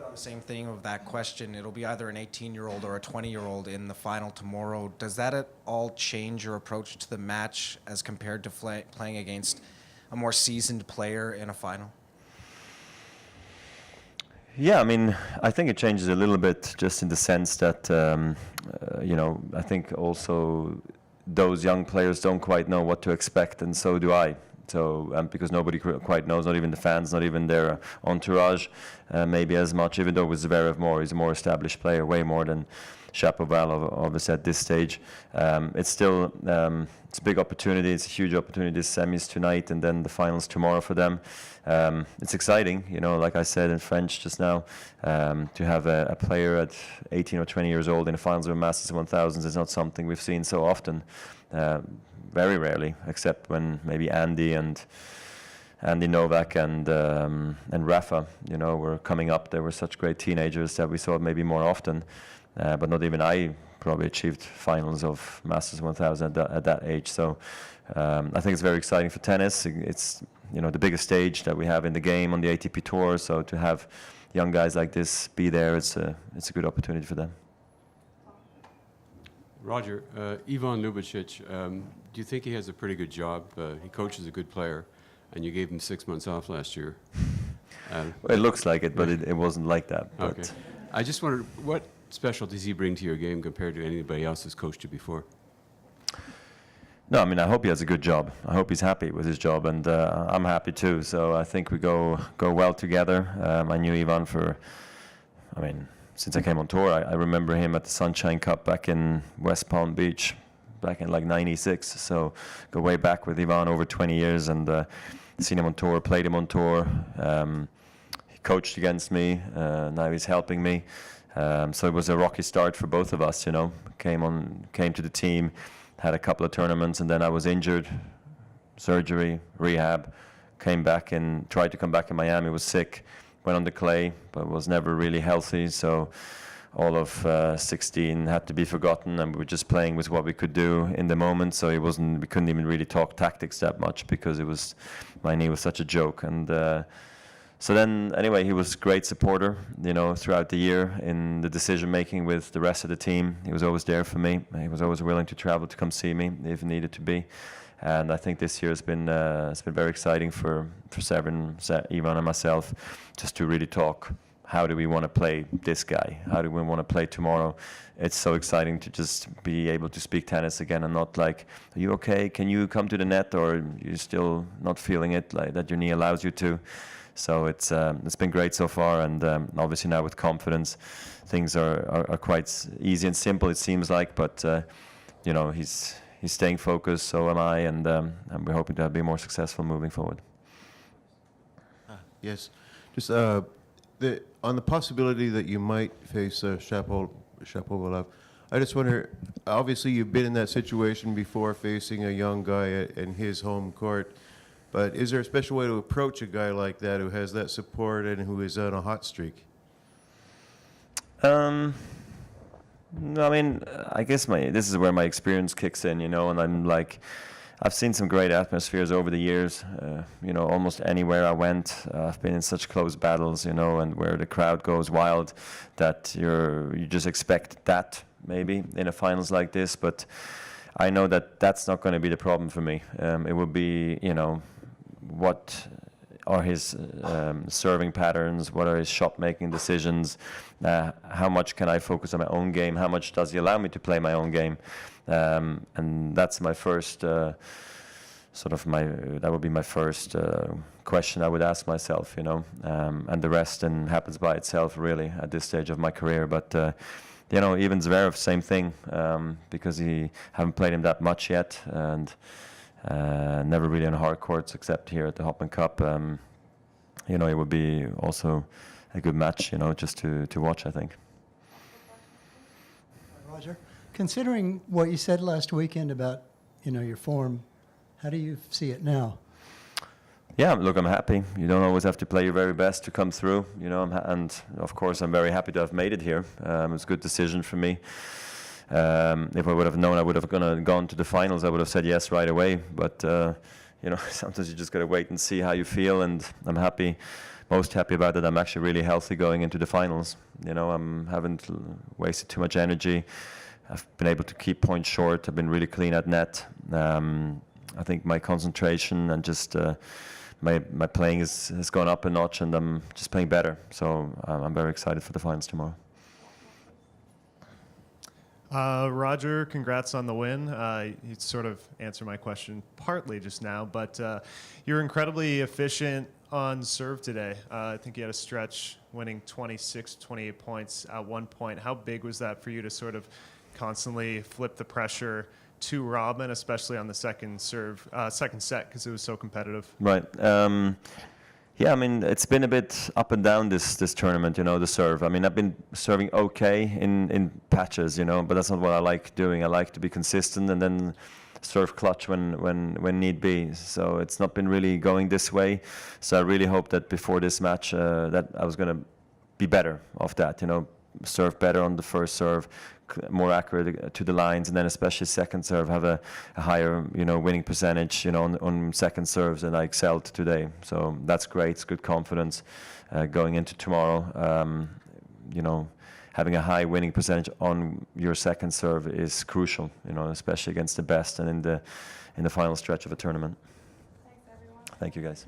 On the same thing of that question, it'll be either an 18-year-old or a 20-year-old in the final tomorrow. Does that at all change your approach to the match as compared to playing against a more seasoned player in a final? Yeah, I mean, I think it changes a little bit just in the sense that, I think also those young players don't quite know what to expect, and so do I. So, because nobody quite knows, not even the fans, not even their entourage, maybe as much, even though with Zverev he's a more established player, way more than Shapovalov, obviously at this stage. It's still, it's a big opportunity, it's a huge opportunity, this semis tonight and then the finals tomorrow for them. It's exciting, like I said in French just now, to have a player at 18 or 20 years old in the finals of a Masters 1000s is not something we've seen so often. Very rarely, except when maybe Andy Novak and Rafa, were coming up. They were such great teenagers that we saw it maybe more often. But not even I probably achieved finals of Masters 1000 at that age. So I think it's very exciting for tennis. It's the biggest stage that we have in the game on the ATP Tour. So to have young guys like this be there, it's a good opportunity for them. Roger, Ivan Lubicic, do you think he has a pretty good job? He coaches a good player, and you gave him 6 months off last year. Well, it looks like it, but it wasn't like that. Okay. I just wondered, what special does he bring to your game compared to anybody else who's coached you before? No, I mean, I hope he has a good job. I hope he's happy with his job, and I'm happy too. So I think we go well together. I knew Ivan since I came on tour. I remember him at the Sunshine Cup back in West Palm Beach, back in like '96. So go way back with Ivan, over 20 years, and seen him on tour, played him on tour. He coached against me. Now he's helping me. So it was a rocky start for both of us. Came to the team, had a couple of tournaments, and then I was injured, surgery, rehab. Came back and tried to come back in Miami. Was sick. Went on the clay, but was never really healthy. So all of 16 had to be forgotten, and we were just playing with what we could do in the moment. So we couldn't even really talk tactics that much because my knee was such a joke. And so then, anyway, he was a great supporter, throughout the year in the decision making with the rest of the team. He was always there for me. He was always willing to travel to come see me if needed to be. And I think this year has been very exciting for Severin, Ivan, and myself, just to really talk. How do we want to play this guy? How do we want to play tomorrow? It's so exciting to just be able to speak tennis again and not like, are you okay? Can you come to the net, or you're still not feeling it, like that your knee allows you to? So it's been great so far, and obviously now with confidence, things are quite easy and simple. It seems like, but he's staying focused. So am I, and we're hoping to be more successful moving forward. Yes, just on the possibility that you might face Shapovalov, I just wonder. Obviously, you've been in that situation before, facing a young guy in his home court. But is there a special way to approach a guy like that who has that support and who is on a hot streak? No, I mean, I guess this is where my experience kicks in, and I've seen some great atmospheres over the years. Almost anywhere I went, I've been in such close battles, and where the crowd goes wild, that you just expect that maybe in a finals like this. But I know that that's not going to be the problem for me. It will be, what are his serving patterns? What are his shot-making decisions? How much can I focus on my own game? How much does he allow me to play my own game? And that's my first that would be my first question I would ask myself, and the rest then happens by itself really at this stage of my career. But even Zverev, same thing, because he haven't played him that much yet, and never really on hard courts except here at the Hopman Cup. It would be also a good match, just to watch, I think. Roger, considering what you said last weekend about, your form, how do you see it now? Yeah, look, I'm happy. You don't always have to play your very best to come through, and of course I'm very happy to have made it here. It was a good decision for me. If I would have known I would have gone to the finals, I would have said yes right away. But sometimes you just got to wait and see how you feel, and I'm happy most happy about that I'm actually really healthy going into the finals. You know, haven't wasted too much energy. I've been able to keep points short. I've been really clean at net. I think my concentration and just my playing has gone up a notch, and I'm just playing better. So I'm very excited for the finals tomorrow. Roger, congrats on the win. You sort of answered my question partly just now, but you're incredibly efficient on serve today. I think you had a stretch winning 26, 28 points at one point. How big was that for you to sort of constantly flip the pressure to Robin, especially on the second set, because it was so competitive? Right. Yeah, I mean, it's been a bit up and down this tournament, you know, the serve. I mean, I've been serving okay in patches, you know, but that's not what I like doing. I like to be consistent and then serve clutch when need be. So it's not been really going this way. So I really hope that before this match that I was going to be better off that, you know, serve better on the first serve, more accurate to the lines, and then especially second serve, have a higher, you know, winning percentage, you know, on second serves, and I excelled today. So that's great. It's good confidence going into tomorrow. You know, having a high winning percentage on your second serve is crucial, you know, especially against the best and in the final stretch of a tournament. Thanks, everyone. Thank you, guys.